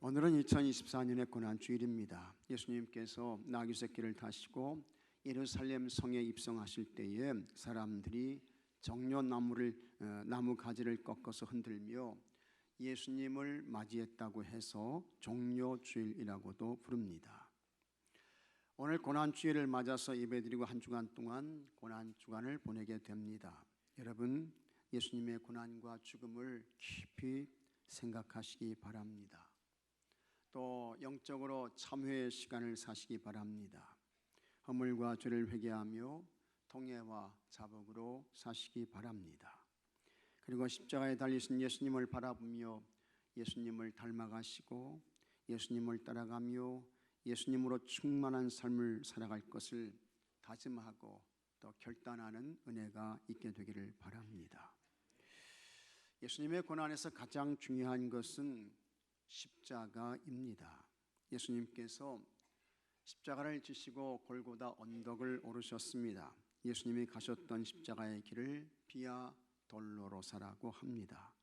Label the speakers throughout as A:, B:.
A: 오늘은 2024년의 고난주일입니다. 예수님께서 나귀 새끼를 타시고 예루살렘 성에 입성하실 때에 사람들이 나무 가지를 꺾어서 흔들며 예수님을 맞이했다고 해서 종려주일이라고도 부릅니다. 오늘 고난주일을 맞아서 예배드리고 한 주간 동안 고난주간을 보내게 됩니다. 여러분, 예수님의 고난과 죽음을 깊이 생각하시기 바랍니다. 또 영적으로 참회의 시간을 사시기 바랍니다. 허물과 죄를 회개하며 통회와 자복으로 사시기 바랍니다. 그리고 십자가에 달리신 예수님을 바라보며 예수님을 닮아가시고 예수님을 따라가며 예수님으로 충만한 삶을 살아갈 것을 다짐하고 또 결단하는 은혜가 있게 되기를 바랍니다. 예수님의 고난에서 가장 중요한 것은 십자가입니다. 예수님께서 십자가를 지시고 골고다 언덕을 오르셨습니다. 예수님이 가셨던 십자가의 길을 비아 돌로로사라고 합니다.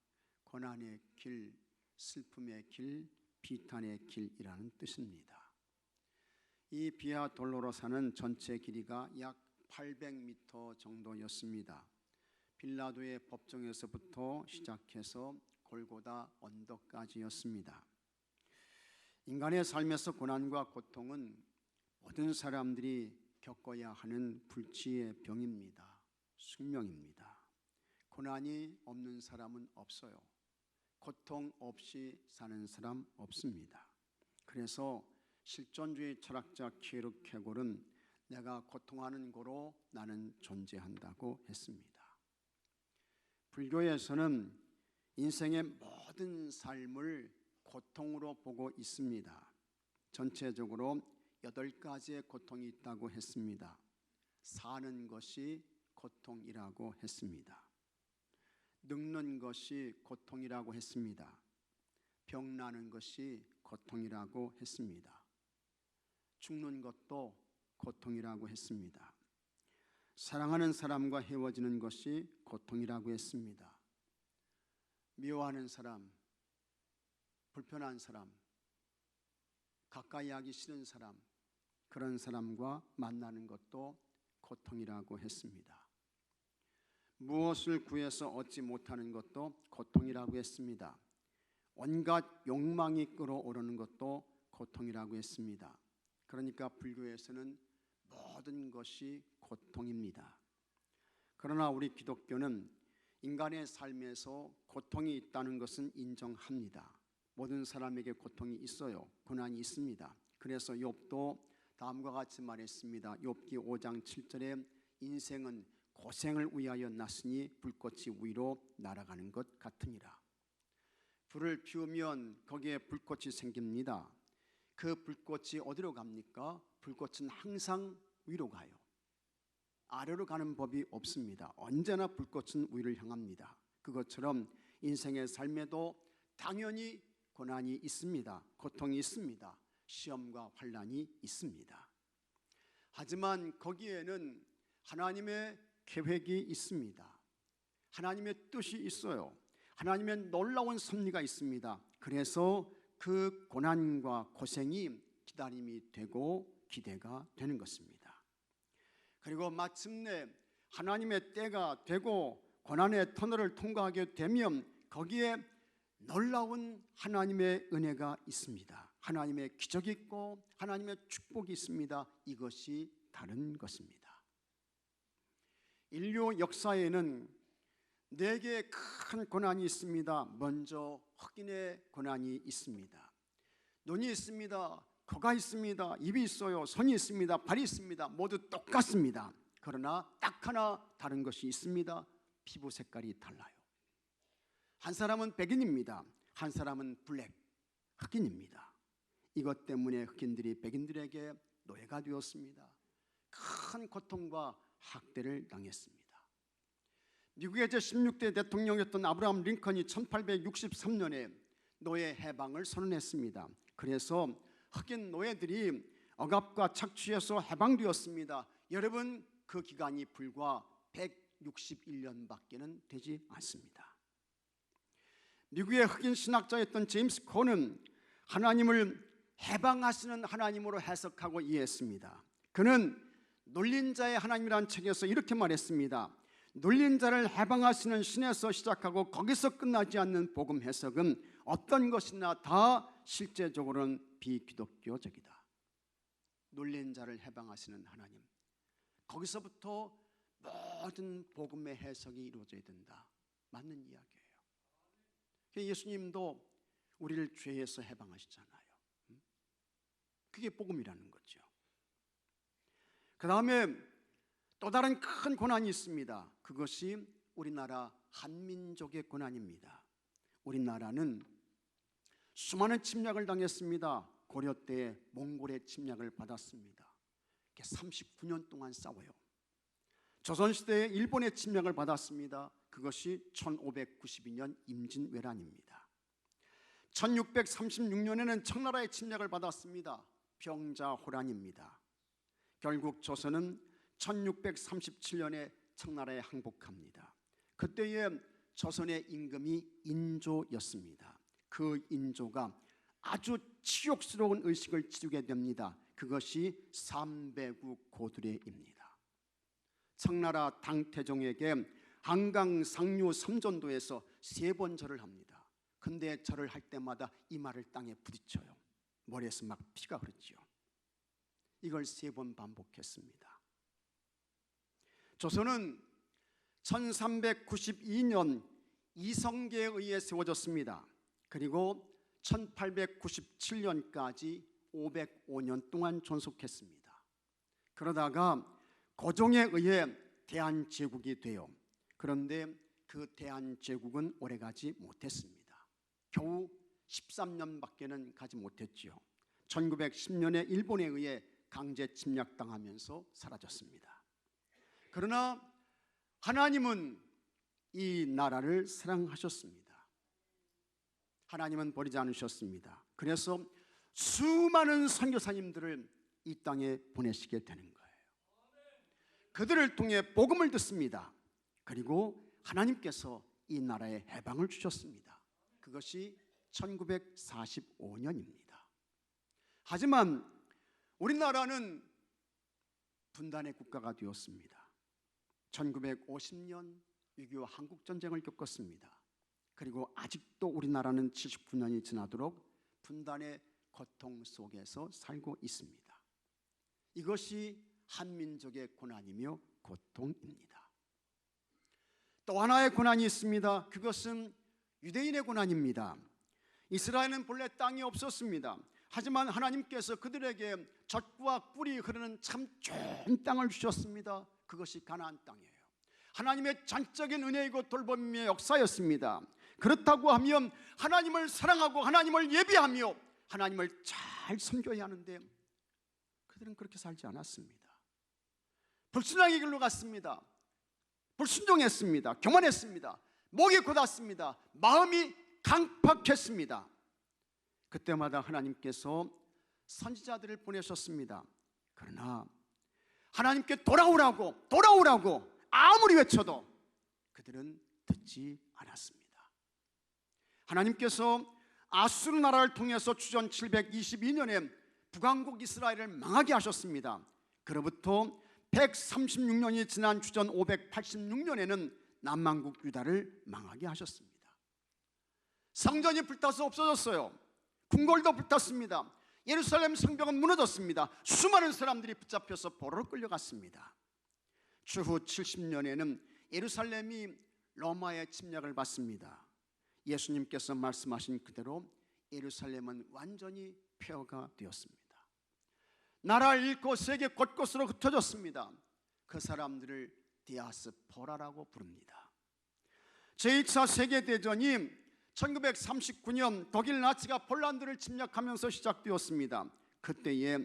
A: 고난의 길, 슬픔의 길, 비탄의 길이라는 뜻입니다. 이 비아 돌로로사는 전체 길이가 약 800m 정도였습니다. 빌라도의 법정에서부터 시작해서 골고다 언덕까지였습니다. 인간의 삶에서 고난과 고통은 모든 사람들이 겪어야 하는 불치의 병입니다. 숙명입니다. 고난이 없는 사람은 없어요. 고통 없이 사는 사람 없습니다. 그래서 실존주의 철학자 키에르 케골은 내가 고통하는 고로 나는 존재한다고 했습니다. 불교에서는 인생의 모든 삶을 고통으로 보고 있습니다. 전체적으로 8가지의 고통이 있다고 했습니다. 사는 것이 고통이라고 했습니다. 늙는 것이 고통이라고 했습니다. 병나는 것이 고통이라고 했습니다. 죽는 것도 고통이라고 했습니다. 사랑하는 사람과 헤어지는 것이 고통이라고 했습니다. 미워하는 사람, 불편한 사람, 가까이 하기 싫은 사람, 그런 사람과 만나는 것도 고통이라고 했습니다. 무엇을 구해서 얻지 못하는 것도 고통이라고 했습니다. 온갖 욕망이 끌어오르는 것도 고통이라고 했습니다. 그러니까 불교에서는 모든 것이 고통입니다. 그러나 우리 기독교는 인간의 삶에서 고통이 있다는 것은 인정합니다. 모든 사람에게 고통이 있어요. 고난이 있습니다. 그래서 욥도 다음과 같이 말했습니다. 욥기 5장 7절에 인생은 고생을 위하여 났으니 불꽃이 위로 날아가는 것 같으니라. 불을 피우면 거기에 불꽃이 생깁니다. 그 불꽃이 어디로 갑니까? 불꽃은 항상 위로 가요. 아래로 가는 법이 없습니다. 언제나 불꽃은 위를 향합니다. 그것처럼 인생의 삶에도 당연히 고난이 있습니다. 고통이 있습니다. 시험과 환난이 있습니다. 하지만 거기에는 하나님의 계획이 있습니다. 하나님의 뜻이 있어요. 하나님의 놀라운 섭리가 있습니다. 그래서 그 고난과 고생이 기다림이 되고 기대가 되는 것입니다. 그리고 마침내 하나님의 때가 되고 고난의 터널을 통과하게 되면 거기에 놀라운 하나님의 은혜가 있습니다. 하나님의 기적이 있고 하나님의 축복이 있습니다. 이것이 다른 것입니다. 인류 역사에는 4개의 큰 고난이 있습니다. 먼저 흑인의 고난이 있습니다. 눈이 있습니다. 코가 있습니다. 입이 있어요. 손이 있습니다. 발이 있습니다. 모두 똑같습니다. 그러나 딱 하나 다른 것이 있습니다. 피부 색깔이 달라요. 한 사람은 백인입니다. 한 사람은 블랙, 흑인입니다. 이것 때문에 흑인들이 백인들에게 노예가 되었습니다. 큰 고통과 학대를 당했습니다. 미국의 제16대 대통령이었던 아브라함 링컨이 1863년에 노예 해방을 선언했습니다. 그래서 흑인 노예들이 억압과 착취에서 해방되었습니다. 여러분, 그 기간이 불과 161년밖에는 되지 않습니다. 미국의 흑인 신학자였던 제임스 코는 하나님을 해방하시는 하나님으로 해석하고 이해했습니다. 그는 놀린 자의 하나님이라는 책에서 이렇게 말했습니다. 놀린 자를 해방하시는 신에서 시작하고 거기서 끝나지 않는 복음 해석은 어떤 것이나 다 실제적으로는 비기독교적이다. 놀린 자를 해방하시는 하나님, 거기서부터 모든 복음의 해석이 이루어져야 된다. 맞는 이야기예요. 예수님도 우리를 죄에서 해방하시잖아요. 그게 복음이라는 거죠. 그 다음에 또 다른 큰 고난이 있습니다. 그것이 우리나라 한민족의 고난입니다. 우리나라는 수많은 침략을 당했습니다. 고려 때 몽골의 침략을 받았습니다. 39년 동안 싸워요. 조선시대에 일본의 침략을 받았습니다. 그것이 1592년 임진왜란입니다. 1636년에는 청나라의 침략을 받았습니다. 병자호란입니다. 결국 조선은 1637년에 청나라에 항복합니다. 그때에 조선의 임금이 인조였습니다. 그 인조가 아주 치욕스러운 의식을 지르게 됩니다. 그것이 삼배구 고두례입니다. 청나라 당태종에게 한강 상류 삼전도에서 3번 절을 합니다. 근데 절을 할 때마다 이마를 땅에 부딪혀요. 머리에서 막 피가 흐르죠. 이걸 3번 반복했습니다. 조선은 1392년 이성계에 의해 세워졌습니다. 그리고 1897년까지 505년 동안 존속했습니다. 그러다가 고종에 의해 대한제국이 돼요. 그런데 그 대한제국은 오래가지 못했습니다. 겨우 13년밖에는 가지 못했지요. 1910년에 일본에 의해 강제 침략당하면서 사라졌습니다. 그러나 하나님은 이 나라를 사랑하셨습니다. 하나님은 버리지 않으셨습니다. 그래서 수많은 선교사님들을 이 땅에 보내시게 되는 거예요. 그들을 통해 복음을 듣습니다. 그리고 하나님께서 이 나라에 해방을 주셨습니다. 그것이 1945년입니다. 하지만 우리나라는 분단의 국가가 되었습니다. 1950년 6.25 한국전쟁을 겪었습니다. 그리고 아직도 우리나라는 79년이 지나도록 분단의 고통 속에서 살고 있습니다. 이것이 한민족의 고난이며 고통입니다. 또 하나의 고난이 있습니다. 그것은 유대인의 고난입니다. 이스라엘은 본래 땅이 없었습니다. 하지만 하나님께서 그들에게 젖과 꿀이 흐르는 참 좋은 땅을 주셨습니다. 그것이 가나안 땅이에요. 하나님의 전적인 은혜이고 돌봄의 역사였습니다. 그렇다고 하면 하나님을 사랑하고 하나님을 예비하며 하나님을 잘 섬겨야 하는데 그들은 그렇게 살지 않았습니다. 불순종의 길로 갔습니다. 불순종했습니다. 교만했습니다. 목이 곧았습니다. 마음이 강팍했습니다. 그때마다 하나님께서 선지자들을 보내셨습니다. 그러나 하나님께 돌아오라고 아무리 외쳐도 그들은 듣지 않았습니다. 하나님께서 아수르 나라를 통해서 주전 722년에 북왕국 이스라엘을 망하게 하셨습니다. 그로부터 136년이 지난 주전 586년에는 남왕국 유다를 망하게 하셨습니다. 성전이 불타서 없어졌어요. 궁궐도 불탔습니다. 예루살렘 성벽은 무너졌습니다. 수많은 사람들이 붙잡혀서 포로로 끌려갔습니다. 추후 70년에는 예루살렘이 로마의 침략을 받습니다. 예수님께서 말씀하신 그대로 예루살렘은 완전히 폐허가 되었습니다. 나라를 잃고 세계 곳곳으로 흩어졌습니다. 그 사람들을 디아스포라라고 부릅니다. 제2차 세계대전이 1939년 독일 나치가 폴란드를 침략하면서 시작되었습니다. 그때에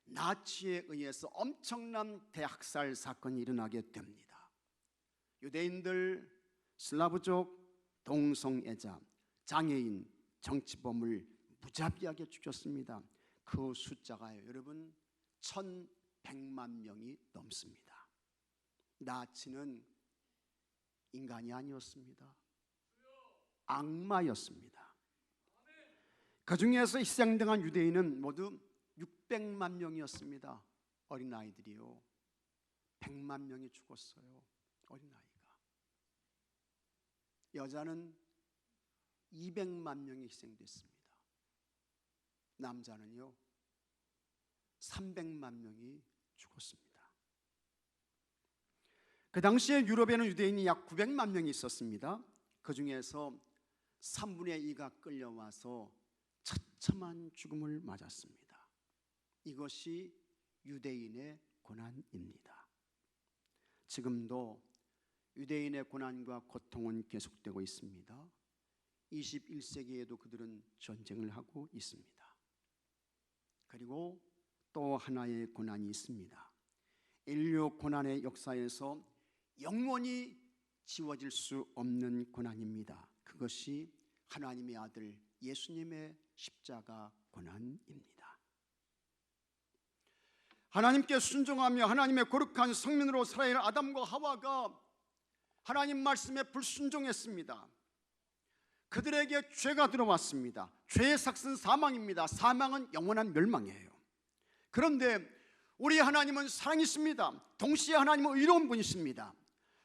A: 나치에 의해서 엄청난 대학살 사건이 일어나게 됩니다. 유대인들, 슬라브족, 동성애자, 장애인, 정치범을 무자비하게 죽였습니다. 그 숫자가 여러분 1100만 명이 넘습니다. 나치는 인간이 아니었습니다. 악마였습니다. 그 중에서 희생당한 유대인은 모두 600만 명이었습니다. 어린아이들이요, 100만 명이 죽었어요. 어린아이가. 여자는 200만 명이 희생됐습니다. 남자는요 300만 명이 죽었습니다. 그 당시에 유럽에는 유대인이 약 900만 명이 있었습니다. 그 중에서 3분의 2가 끌려와서 처참한 죽음을 맞았습니다. 이것이 유대인의 고난입니다. 지금도 유대인의 고난과 고통은 계속되고 있습니다. 21세기에도 그들은 전쟁을 하고 있습니다. 그리고 또 하나의 고난이 있습니다. 인류 고난의 역사에서 영원히 지워질 수 없는 고난입니다. 그것이 하나님의 아들 예수님의 십자가 고난입니다. 하나님께 순종하며 하나님의 거룩한 성민으로 살아야 할 아담과 하와가 하나님 말씀에 불순종했습니다. 그들에게 죄가 들어왔습니다. 죄의 삭은 사망입니다. 사망은 영원한 멸망이에요. 그런데 우리 하나님은 사랑이십니다. 동시에 하나님은 의로운 분이십니다.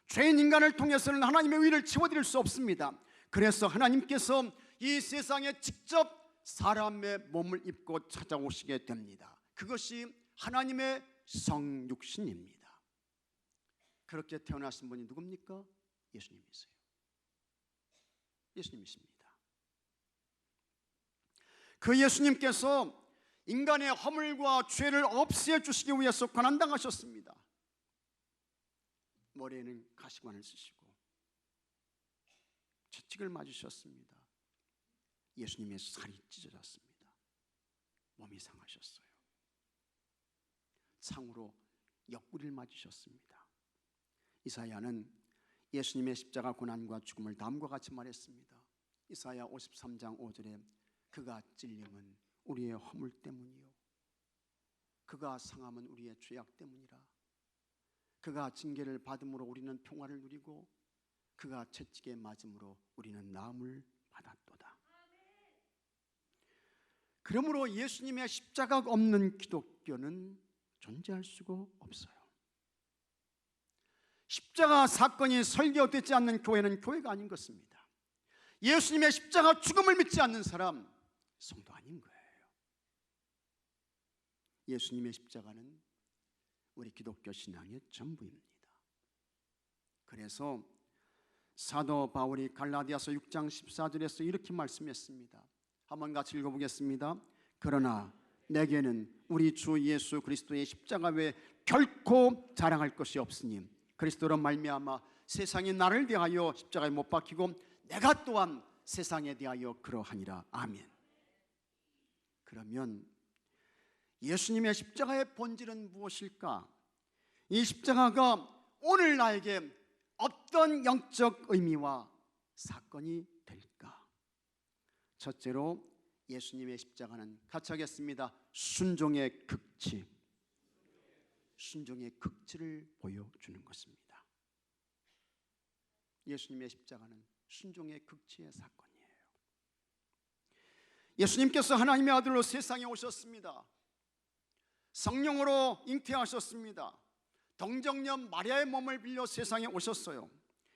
A: 죄인 인간을 통해서는 하나님의 의를 채워드릴 수 없습니다. 그래서 하나님께서 이 세상에 직접 사람의 몸을 입고 찾아오시게 됩니다. 그것이 하나님의 성육신입니다. 그렇게 태어나신 분이 누굽니까? 예수님이세요. 예수님이십니다. 그 예수님께서 인간의 허물과 죄를 없애 주시기 위해서 고난당하셨습니다. 머리에는 가시관을 쓰시고 채찍을 맞으셨습니다. 예수님의 살이 찢어졌습니다. 몸이 상하셨어요. 창으로 옆구리를 맞으셨습니다. 이사야는 예수님의 십자가 고난과 죽음을 다음과 같이 말했습니다. 이사야 53장 5절에 그가 찔림은 우리의 허물 때문이요 그가 상함은 우리의 죄악 때문이라. 그가 징계를 받음으로 우리는 평화를 누리고 그가 채찍에 맞음으로 우리는 나음을 받았도다. 그러므로 예수님의 십자가가 없는 기독교는 존재할 수가 없어요. 십자가 사건이 설교되지 않는 교회는 교회가 아닌 것입니다. 예수님의 십자가 죽음을 믿지 않는 사람 성도 아닌 거예요. 예수님의 십자가는 우리 기독교 신앙의 전부입니다. 그래서 사도 바울이 갈라디아서 6장 14절에서 이렇게 말씀했습니다. 한번 같이 읽어보겠습니다. 그러나 내게는 우리 주 예수 그리스도의 십자가 외에 결코 자랑할 것이 없으니 그리스도로 말미암아 세상이 나를 대하여 십자가에 못 박히고 내가 또한 세상에 대하여 그러하니라. 아멘. 그러면 예수님의 십자가의 본질은 무엇일까? 이 십자가가 오늘 나에게 어떤 영적 의미와 사건이 될까? 첫째로 예수님의 십자가는 같이 하겠습니다. 순종의 극치. 순종의 극치를 보여주는 것입니다. 예수님의 십자가는 순종의 극치의 사건이에요. 예수님께서 하나님의 아들로 세상에 오셨습니다. 성령으로 잉태하셨습니다. 동정녀 마리아의 몸을 빌려 세상에 오셨어요.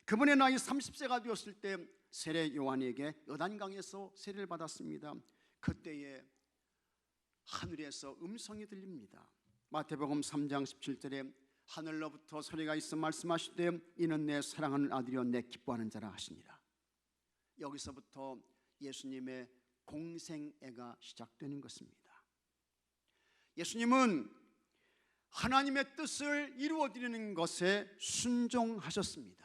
A: 그분의 나이 30세가 되었을 때 세례 요한에게 요단강에서 세례를 받았습니다. 그때에 하늘에서 음성이 들립니다. 마태복음 3장 17절에 하늘로부터 소리가 있어 말씀하시되 이는 내 사랑하는 아들이요 내 기뻐하는 자라 하시니라. 여기서부터 예수님의 공생애가 시작되는 것입니다. 예수님은 하나님의 뜻을 이루어드리는 것에 순종하셨습니다.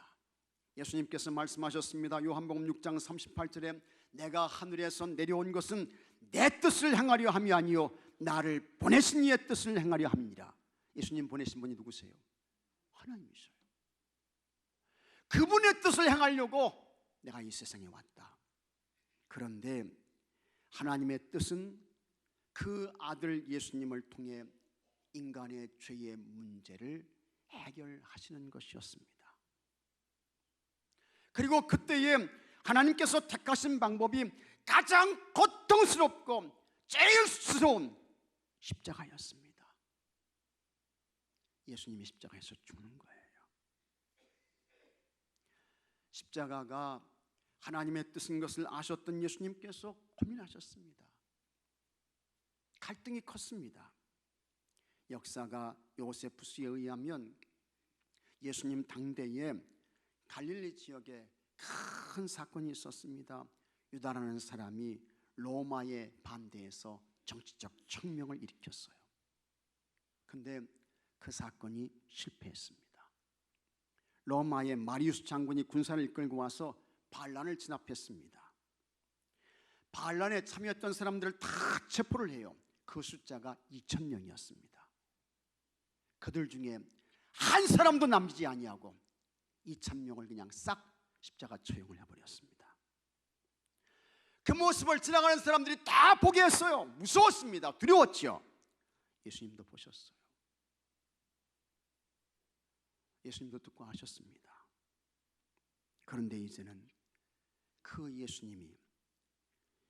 A: 예수님께서 말씀하셨습니다. 요한복음 6장 38절에 내가 하늘에서 내려온 것은 내 뜻을 행하려 함이 아니요 나를 보내신 이의 뜻을 행하려 함이니라. 예수님 보내신 분이 누구세요? 하나님이셔요. 그분의 뜻을 행하려고 내가 이 세상에 왔다. 그런데 하나님의 뜻은 그 아들 예수님을 통해 인간의 죄의 문제를 해결하시는 것이었습니다. 그리고 그때에 하나님께서 택하신 방법이 가장 고통스럽고 제일 수스러운 십자가였습니다. 예수님이 십자가에서 죽는 거예요. 십자가가 하나님의 뜻인 것을 아셨던 예수님께서 고민하셨습니다. 갈등이 컸습니다. 역사가 요세푸스에 의하면 예수님 당대에 갈릴리 지역에 큰 사건이 있었습니다. 유다라는 사람이 로마에 반대해서 정치적 혁명을 일으켰어요. 근데 그 사건이 실패했습니다. 로마의 마리우스 장군이 군사를 이끌고 와서 반란을 진압했습니다. 반란에 참여했던 사람들을 다 체포를 해요. 그 숫자가 2,000명이었습니다. 그들 중에 한 사람도 남기지 아니하고 2,000명을 그냥 싹 십자가 처형을 해버렸습니다. 그 모습을 지나가는 사람들이 다 보게 했어요. 무서웠습니다. 두려웠죠. 예수님도 보셨어요. 예수님도 듣고 하셨습니다. 그런데 이제는 그 예수님이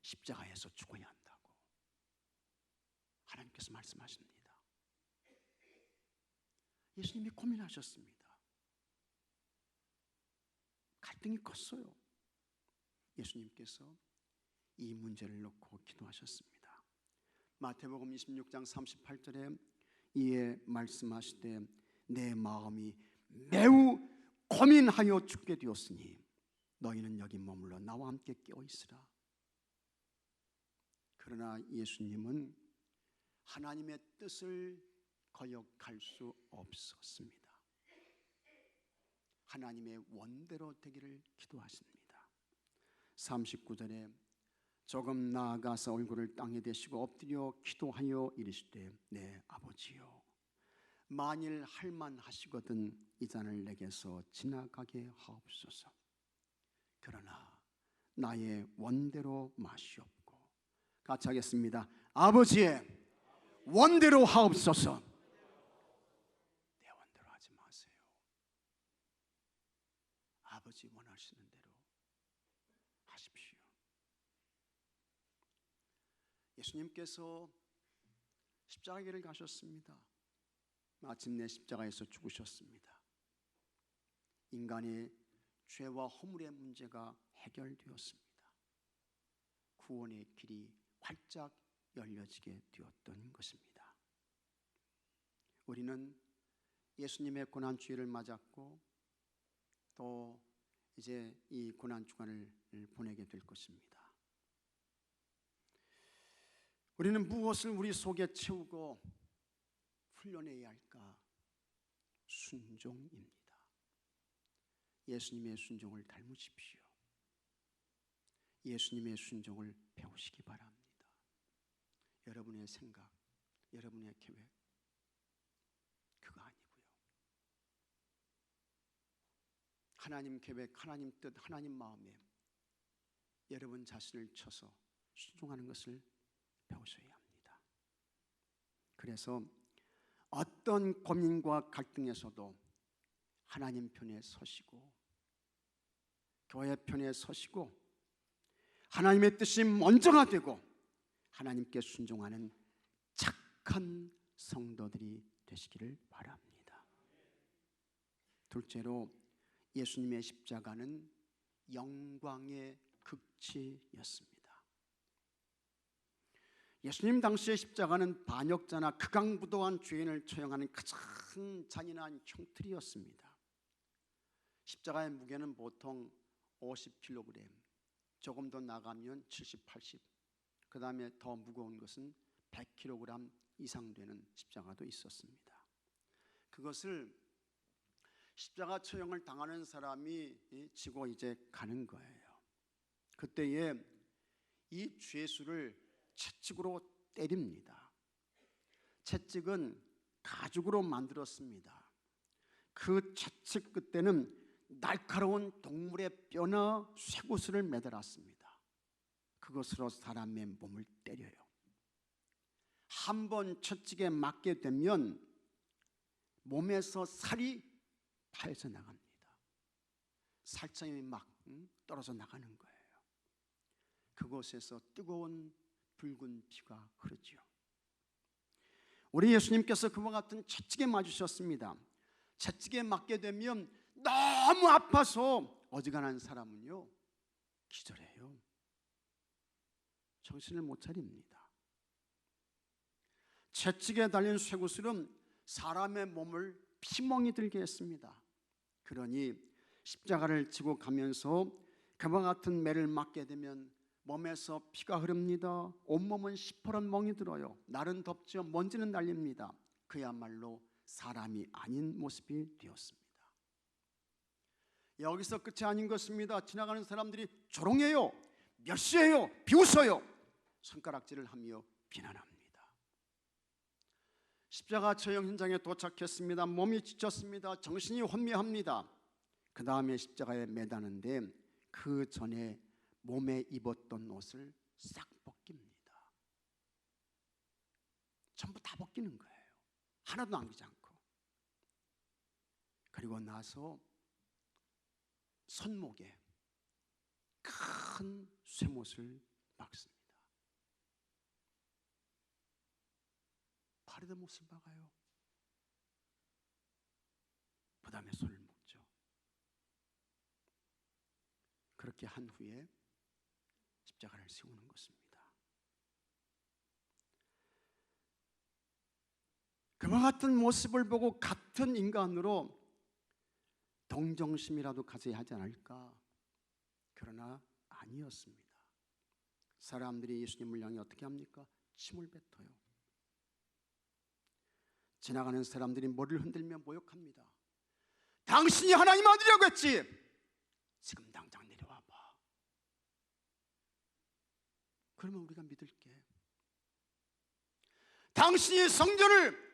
A: 십자가에서 죽어야 한다고 하나님께서 말씀하십니다. 예수님이 고민하셨습니다. 갈등이 컸어요. 예수님께서 이 문제를 놓고 기도하셨습니다. 마태복음 26장 38절에 이에 말씀하시되 내 마음이 매우 고민하여 죽게 되었으니 너희는 여기 머물러 나와 함께 깨어 있으라. 그러나 예수님은 하나님의 뜻을 거역할 수 없었습니다. 하나님의 원대로 되기를 기도하십니다. 39절에 조금 나아가서 얼굴을 땅에 대시고 엎드려 기도하여 이르시되 내 아버지여 만일 할만하시거든 이 잔을 내게서 지나가게 하옵소서. 그러나 나의 원대로 마시옵고 같이 하겠습니다. 아버지의 원대로 하옵소서. 내 원대로 하지 마세요. 아버지 원하시는 대로 하십시오. 예수님께서 십자가길을 가셨습니다. 마침내 십자가에서 죽으셨습니다. 인간의 죄와 허물의 문제가 해결되었습니다. 구원의 길이 활짝 열려지게 되었던 것입니다. 우리는 예수님의 고난주일을 맞았고 또 이제 이 고난주간을 보내게 될 것입니다. 우리는 무엇을 우리 속에 채우고 훈련해야 할까? 순종입니다. 예수님의 순종을 닮으십시오. 예수님의 순종을 배우시기 바랍니다. 여러분의 생각, 여러분의 계획 그거 아니고요. 하나님 계획, 하나님 뜻, 하나님 마음에 여러분 자신을 쳐서 순종하는 것을 배우셔야 합니다. 그래서 어떤 고민과 갈등에서도 하나님 편에 서시고 교회 편에 서시고 하나님의 뜻이 먼저가 되고 하나님께 순종하는 착한 성도들이 되시기를 바랍니다. 둘째로 예수님의 십자가는 영광의 극치였습니다. 예수님 당시의 십자가는 반역자나 극악무도한 죄인을 처형하는 가장 잔인한 형틀이었습니다. 십자가의 무게는 보통 50kg, 조금 더 나가면 70, 80, 그 다음에 더 무거운 것은 100kg 이상 되는 십자가도 있었습니다. 그것을 십자가 처형을 당하는 사람이 지고 이제 가는 거예요. 그때에 이 죄수를 채찍으로 때립니다. 채찍은 가죽으로 만들었습니다. 그 채찍 끝에는 날카로운 동물의 뼈나 쇠구슬을 매달았습니다. 그것으로 사람의 몸을 때려요. 한 번 채찍에 맞게 되면 몸에서 살이 파여져 나갑니다. 살점이 막 떨어져 나가는 거예요. 그곳에서 뜨거운 붉은 피가 흐르지요. 우리 예수님께서 그와 같은 채찍에 맞으셨습니다. 채찍에 맞게 되면 너무 아파서 어지간한 사람은요 기절해요. 정신을 못 차립니다. 채찍에 달린 쇠구슬은 사람의 몸을 피멍이 들게 했습니다. 그러니 십자가를 지고 가면서 그와 같은 매를 맞게 되면 몸에서 피가 흐릅니다. 온몸은 시퍼런 멍이 들어요. 날은 덥죠. 먼지는 날립니다. 그야말로 사람이 아닌 모습이 되었습니다. 여기서 끝이 아닌 것입니다. 지나가는 사람들이 조롱해요. 몇 시예요? 비웃어요. 손가락질을 하며 비난합니다. 십자가 처형 현장에 도착했습니다. 몸이 지쳤습니다. 정신이 혼미합니다. 그 다음에 십자가에 매다는데 그 전에 몸에 입었던 옷을 싹 벗깁니다. 전부 다 벗기는 거예요. 하나도 남기지 않고. 그리고 나서 손목에 큰 쇠못을 박습니다. 팔에도 못을 박아요. 그 다음에 손을 묶죠. 그렇게 한 후에 십자가를 세우는 것입니다. 그와 같은 모습을 보고 같은 인간으로 동정심이라도 가져야 하지 않을까? 그러나 아니었습니다. 사람들이 예수님을 향해 어떻게 합니까? 침을 뱉어요. 지나가는 사람들이 머리를 흔들며 모욕합니다. 당신이 하나님 아들이라고 했지? 지금 당장 내려와 봐. 그러면 우리가 믿을게. 당신이 성전을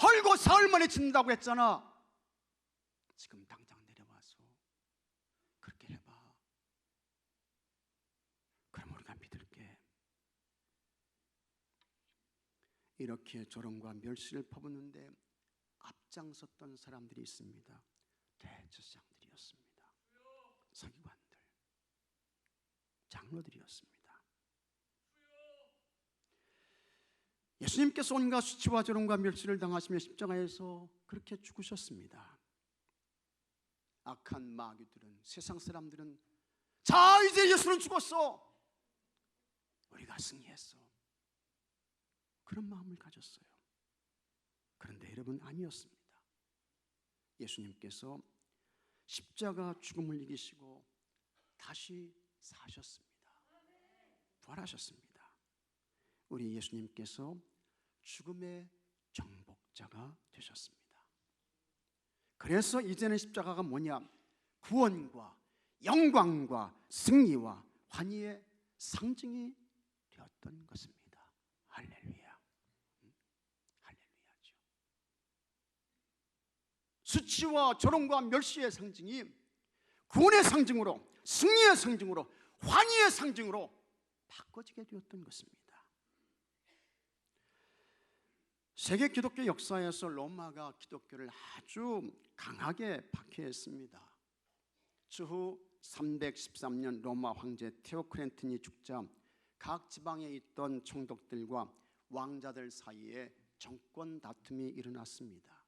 A: 헐고 사흘 만에 짓는다고 했잖아. 지금 당장 내려와서 그렇게 해봐. 그럼 우리가 믿을게. 이렇게 조롱과 멸시를 퍼붓는데 앞장섰던 사람들이 있습니다. 대제사장들이었습니다. 서기관들, 장로들이었습니다. 예수님께서 온갖 수치와 조롱과 멸시를 당하시며 십자가에서 그렇게 죽으셨습니다. 악한 마귀들은, 세상 사람들은 자 이제 예수는 죽었어, 우리가 승리했어, 그런 마음을 가졌어요. 그런데 여러분, 아니었습니다. 예수님께서 십자가 죽음을 이기시고 다시 사셨습니다. 부활하셨습니다. 우리 예수님께서 죽음의 정복자가 되셨습니다. 그래서 이제는 십자가가 뭐냐? 구원과 영광과 승리와 환희의 상징이 되었던 것입니다. 할렐루야. 할렐루야죠. 수치와 조롱과 멸시의 상징이 구원의 상징으로, 승리의 상징으로, 환희의 상징으로 바꿔지게 되었던 것입니다. 세계 기독교 역사에서 로마가 기독교를 아주 강하게 박해했습니다. 추후 313년 로마 황제 테오크렌틴이 죽자 각 지방에 있던 총독들과 왕자들 사이에 정권 다툼이 일어났습니다.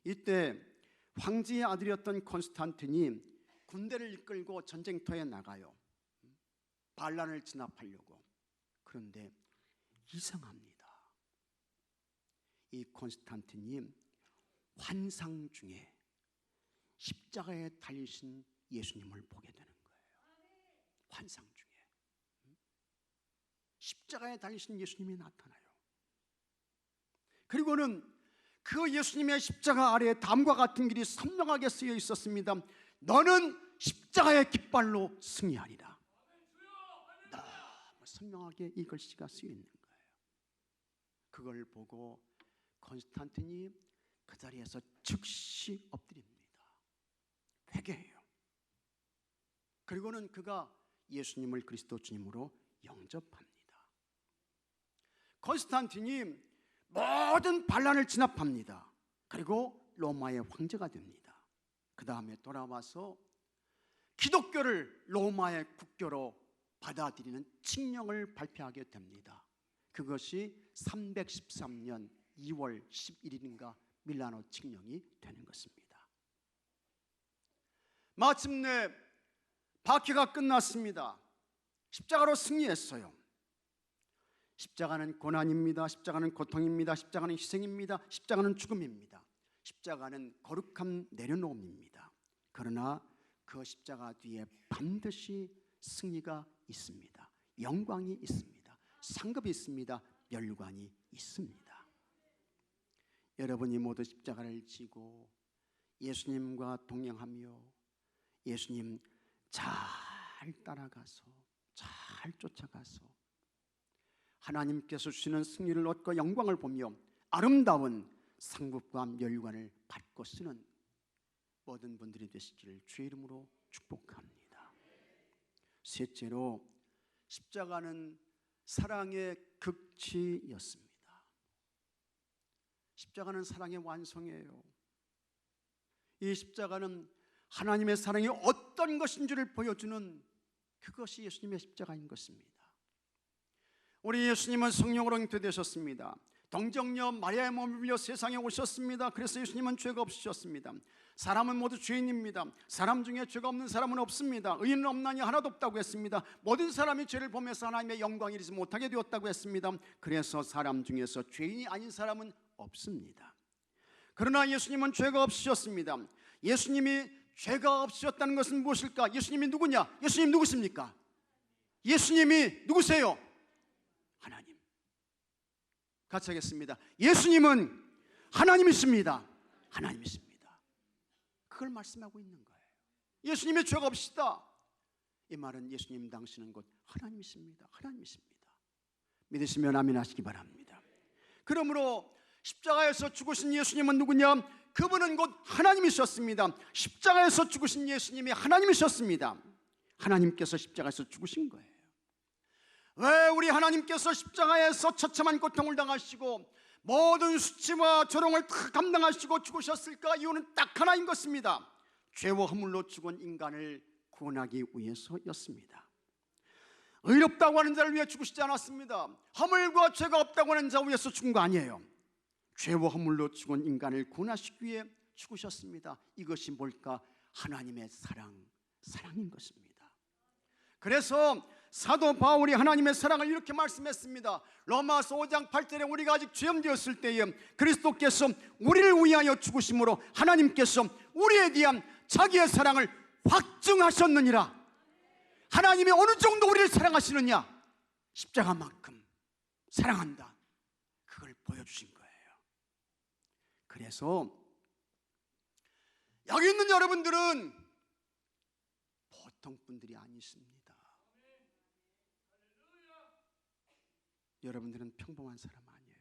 A: 이때 황제의 아들이었던 콘스탄틴이 군대를 이끌고 전쟁터에 나가요. 반란을 진압하려고. 그런데 이상합니다. 이 콘스탄틴이 환상 중에 십자가에 달리신 예수님을 보게 되는 거예요. 환상 중에 십자가에 달리신 예수님이 나타나요. 그리고는 그 예수님의 십자가 아래에 다음과 같은 길이 선명하게 쓰여 있었습니다. 너는 십자가의 깃발로 승리하리라. 너무 선명하게 이 글씨가 쓰여 있는 거예요. 그걸 보고 콘스탄틴이 그 자리에서 즉시 엎드립니다. 회개해요. 그리고는 그가 예수님을 그리스도 주님으로 영접합니다. 콘스탄틴이 모든 반란을 진압합니다. 그리고 로마의 황제가 됩니다. 그 다음에 돌아와서 기독교를 로마의 국교로 받아들이는 칙령을 발표하게 됩니다. 그것이 313년 2월 11일인가 밀라노 칙령이 되는 것입니다. 마침내 박해가 끝났습니다. 십자가로 승리했어요. 십자가는 고난입니다. 십자가는 고통입니다. 십자가는 희생입니다. 십자가는 죽음입니다. 십자가는 거룩함 내려놓음입니다. 그러나 그 십자가 뒤에 반드시 승리가 있습니다. 영광이 있습니다. 상급이 있습니다. 멸관이 있습니다. 여러분이 모두 십자가를 지고 예수님과 동행하며 예수님 잘 따라가서 잘 쫓아가서 하나님께서 주시는 승리를 얻고 영광을 보며 아름다운 상급과 멸관을 받고 쓰는 모든 분들이 되시기를 주의 이름으로 축복합니다. 셋째로, 십자가는 사랑의 극치였습니다. 십자가는 사랑의 완성이에요. 이 십자가는 하나님의 사랑이 어떤 것인지를 보여주는 그것이 예수님의 십자가인 것입니다. 우리 예수님은 성령으로 잉태되셨습니다. 동정녀 마리아의 몸을 빌려 세상에 오셨습니다. 그래서 예수님은 죄가 없으셨습니다. 사람은 모두 죄인입니다. 사람 중에 죄가 없는 사람은 없습니다. 의인은 없나니 하나도 없다고 했습니다. 모든 사람이 죄를 범해서 하나님의 영광을 이루지 못하게 되었다고 했습니다. 그래서 사람 중에서 죄인이 아닌 사람은 없습니다. 그러나 예수님은 죄가 없으셨습니다. 예수님이 죄가 없으셨다는 것은 무엇일까? 예수님이 누구냐? 예수님 누구십니까? 예수님이 누구세요? 하나님. 같이 하겠습니다. 예수님은 하나님이십니다. 하나님이십니다. 그걸 말씀하고 있는 거예요. 예수님의 죄가 없으시다. 이 말은 예수님 당신은 곧 하나님이십니다. 하나님이십니다. 믿으시면 아멘 하시기 바랍니다. 그러므로 십자가에서 죽으신 예수님은 누구냐? 그분은 곧 하나님이셨습니다. 십자가에서 죽으신 예수님이 하나님이셨습니다. 하나님께서 십자가에서 죽으신 거예요. 왜 우리 하나님께서 십자가에서 처참한 고통을 당하시고 모든 수치와 조롱을 다 감당하시고 죽으셨을까? 이유는 딱 하나인 것입니다. 죄와 허물로 죽은 인간을 구원하기 위해서였습니다. 의롭다고 하는 자를 위해 죽으시지 않았습니다. 허물과 죄가 없다고 하는 자 위해서 죽은 거 아니에요. 죄와 허물로 죽은 인간을 구원하시기 위해 죽으셨습니다. 이것이 뭘까? 하나님의 사랑인 것입니다. 그래서 사도 바울이 하나님의 사랑을 이렇게 말씀했습니다. 로마서 5장 8절에 우리가 아직 죄인되었을 때에 그리스도께서 우리를 위하여 죽으심으로 하나님께서 우리에 대한 자기의 사랑을 확증하셨느니라. 하나님이 어느 정도 우리를 사랑하시느냐? 십자가만큼 사랑한다. 그걸 보여주신 거예요. 그래서 여기 있는 여러분들은 보통 분들이 아니십니다. 여러분들은 평범한 사람 아니에요.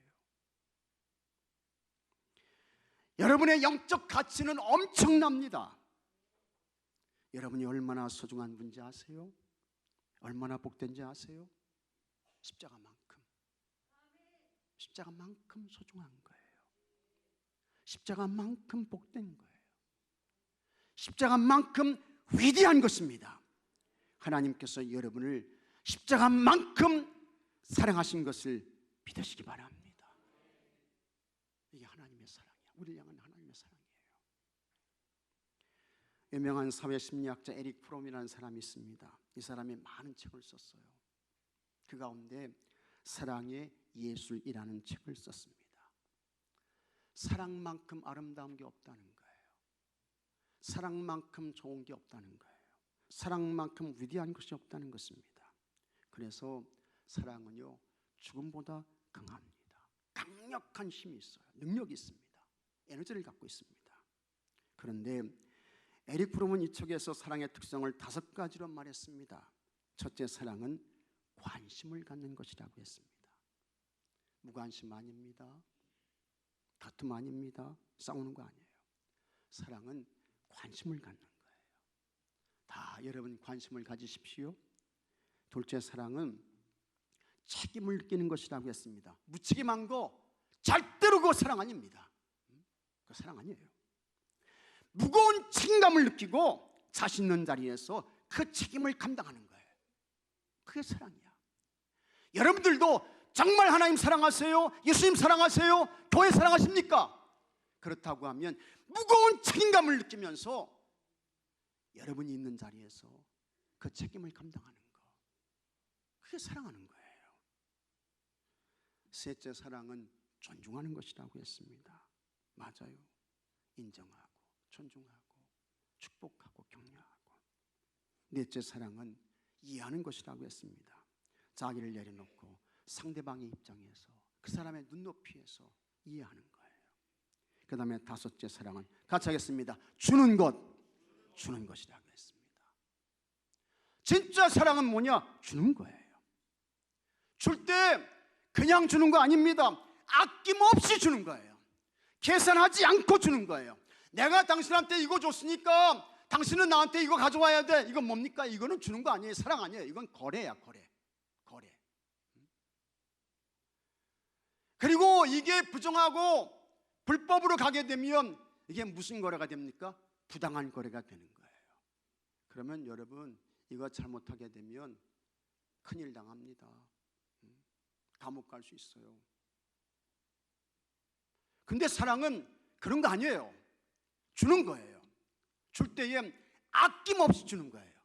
A: 여러분의 영적 가치는 엄청납니다. 여러분이 얼마나 소중한 분인지 아세요? 얼마나 복된지 아세요? 십자가만큼 소중한 거예요. 십자가만큼 복된 거예요. 십자가만큼 위대한 것입니다. 하나님께서 여러분을 십자가만큼 사랑하신 것을 믿으시기 바랍니다. 이게 하나님의 사랑이야. 우리를 향한 하나님의 사랑이에요. 유명한 사회심리학자 에릭 프롬이라는 사람이 있습니다. 이 사람이 많은 책을 썼어요. 그 가운데 사랑의 예술이라는 책을 썼습니다. 사랑만큼 아름다운 게 없다는 거예요. 사랑만큼 좋은 게 없다는 거예요. 사랑만큼 위대한 것이 없다는 것입니다. 그래서 사랑은요, 죽음보다 강합니다. 강력한 힘이 있어요. 능력이 있습니다. 에너지를 갖고 있습니다. 그런데 에릭 프롬은 이 책에서 사랑의 특성을 5가지로 말했습니다. 첫째, 사랑은 관심을 갖는 것이라고 했습니다. 무관심 아닙니다. 다툼 아닙니다. 싸우는 거 아니에요. 사랑은 관심을 갖는 거예요. 다 여러분 관심을 가지십시오. 둘째, 사랑은 책임을 느끼는 것이라고 했습니다. 무책임한 거 절대로 그거 사랑 아닙니다. 그거 사랑 아니에요. 무거운 책임감을 느끼고 자신 있는 자리에서 그 책임을 감당하는 거예요. 그게 사랑이야. 여러분들도 정말 하나님 사랑하세요? 예수님 사랑하세요? 교회 사랑하십니까? 그렇다고 하면 무거운 책임감을 느끼면서 여러분이 있는 자리에서 그 책임을 감당하는 거, 그게 사랑하는 거예요. 셋째 사랑은 존중하는 것이라고 했습니다. 맞아요. 인정하고 존중하고 축복하고 격려하고. 넷째 사랑은 이해하는 것이라고 했습니다. 자기를 내려놓고 상대방의 입장에서 그 사람의 눈높이에서 이해하는 거예요. 그 다음에 다섯째 사랑은 같이 하겠습니다. 주는 것이라고 했습니다. 진짜 사랑은 뭐냐? 주는 거예요. 줄 때 그냥 주는 거 아닙니다. 아낌없이 주는 거예요. 계산하지 않고 주는 거예요. 내가 당신한테 이거 줬으니까 당신은 나한테 이거 가져와야 돼. 이건 뭡니까? 이거는 주는 거 아니에요. 사랑 아니에요. 이건 거래야, 거래. 그리고 이게 부정하고 불법으로 가게 되면 이게 무슨 거래가 됩니까? 부당한 거래가 되는 거예요. 그러면 여러분, 이거 잘못하게 되면 큰일 당합니다. 감옥 갈 수 있어요. 근데 사랑은 그런 거 아니에요. 주는 거예요. 줄 때에 아낌없이 주는 거예요.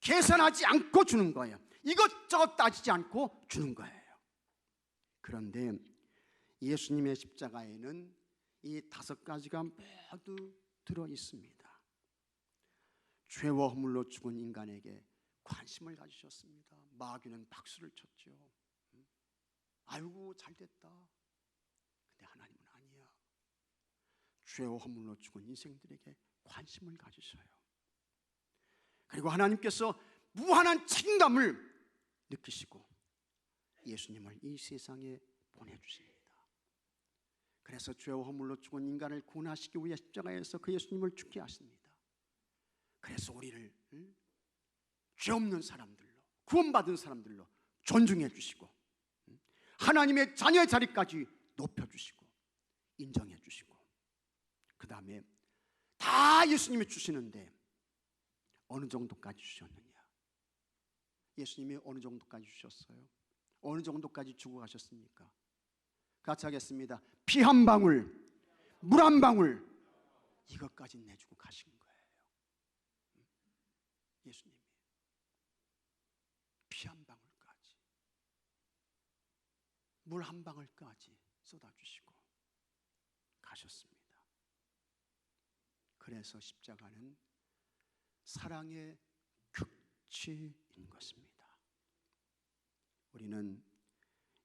A: 계산하지 않고 주는 거예요. 이것저것 따지지 않고 주는 거예요. 그런데 예수님의 십자가에는 이 다섯 가지가 모두 들어 있습니다. 죄와 허물로 죽은 인간에게 관심을 가지셨습니다. 마귀는 박수를 쳤죠. 아이고 잘됐다. 근데 하나님은 아니야. 죄와 허물로 죽은 인생들에게 관심을 가지셔요. 그리고 하나님께서 무한한 책임감을 느끼시고 예수님을 이 세상에 보내주십니다. 그래서 죄와 허물로 죽은 인간을 구원하시기 위해 십자가에서 그 예수님을 죽게 하십니다. 그래서 우리를 죄 없는 사람들로, 구원받은 사람들로 존중해 주시고 하나님의 자녀의 자리까지 높여주시고 인정해 주시고, 그 다음에 다 예수님이 주시는데 어느 정도까지 주셨느냐? 예수님이 어느 정도까지 주셨어요? 어느 정도까지 주고 가셨습니까? 같이 하겠습니다. 피 한 방울, 물 한 방울, 이것까지 내주고 가신 거예요. 예수님이 피 한 방울까지, 물 한 방울까지 쏟아주시고 가셨습니다. 그래서 십자가는 사랑의 극치인 것입니다. 우리는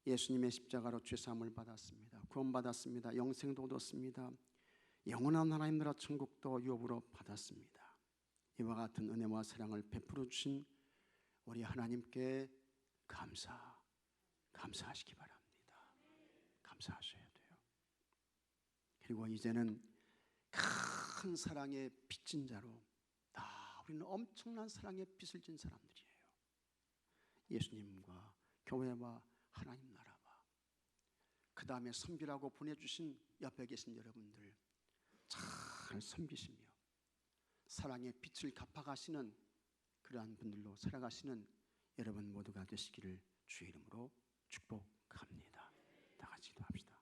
A: 예수님의 십자가로 죄사함을 받았습니다. 구원받았습니다. 영생도 얻었습니다. 영원한 하나님 나라 천국도 유업으로 받았습니다. 이와 같은 은혜와 사랑을 베풀어 주신 우리 하나님께 감사하시기 바랍니다. 감사하셔야 돼요. 그리고 이제는 큰 사랑의 빚진 자로, 우리는 엄청난 사랑의 빚을 진 사람들이에요. 예수님과 교회와 하나님 나라와, 그 다음에 섬기라고 보내주신 옆에 계신 여러분들 잘 섬기시며 사랑의 빛을 갚아가시는 그러한 분들로 살아가시는 여러분 모두가 되시기를 주의 이름으로 축복합니다. 다 같이 기도합시다.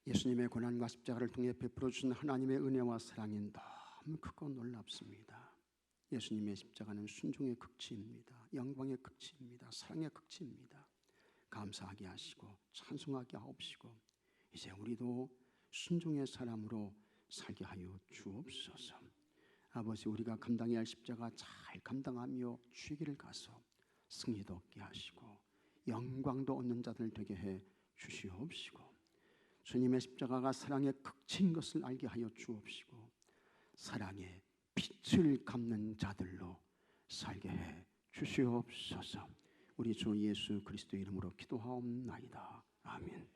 A: 예수님의 고난과 십자가를 통해 베풀어 주신 하나님의 은혜와 사랑이 너무 크고 놀랍습니다. 예수님의 십자가는 순종의 극치입니다. 영광의 극치입니다. 사랑의 극치입니다. 감사하게 하시고 찬송하게 하옵시고 이제 우리도 순종의 사람으로 살게 하여 주옵소서. 아버지, 우리가 감당해야 할 십자가 잘 감당하며 주의 길을 가서 승리도 얻게 하시고 영광도 얻는 자들 되게 해 주시옵시고, 주님의 십자가가 사랑의 극치인 것을 알게 하여 주옵시고 사랑의 빛을 갚는 자들로 살게 해 주시옵소서. 우리 주 예수 그리스도의 이름으로 기도하옵나이다. 아멘.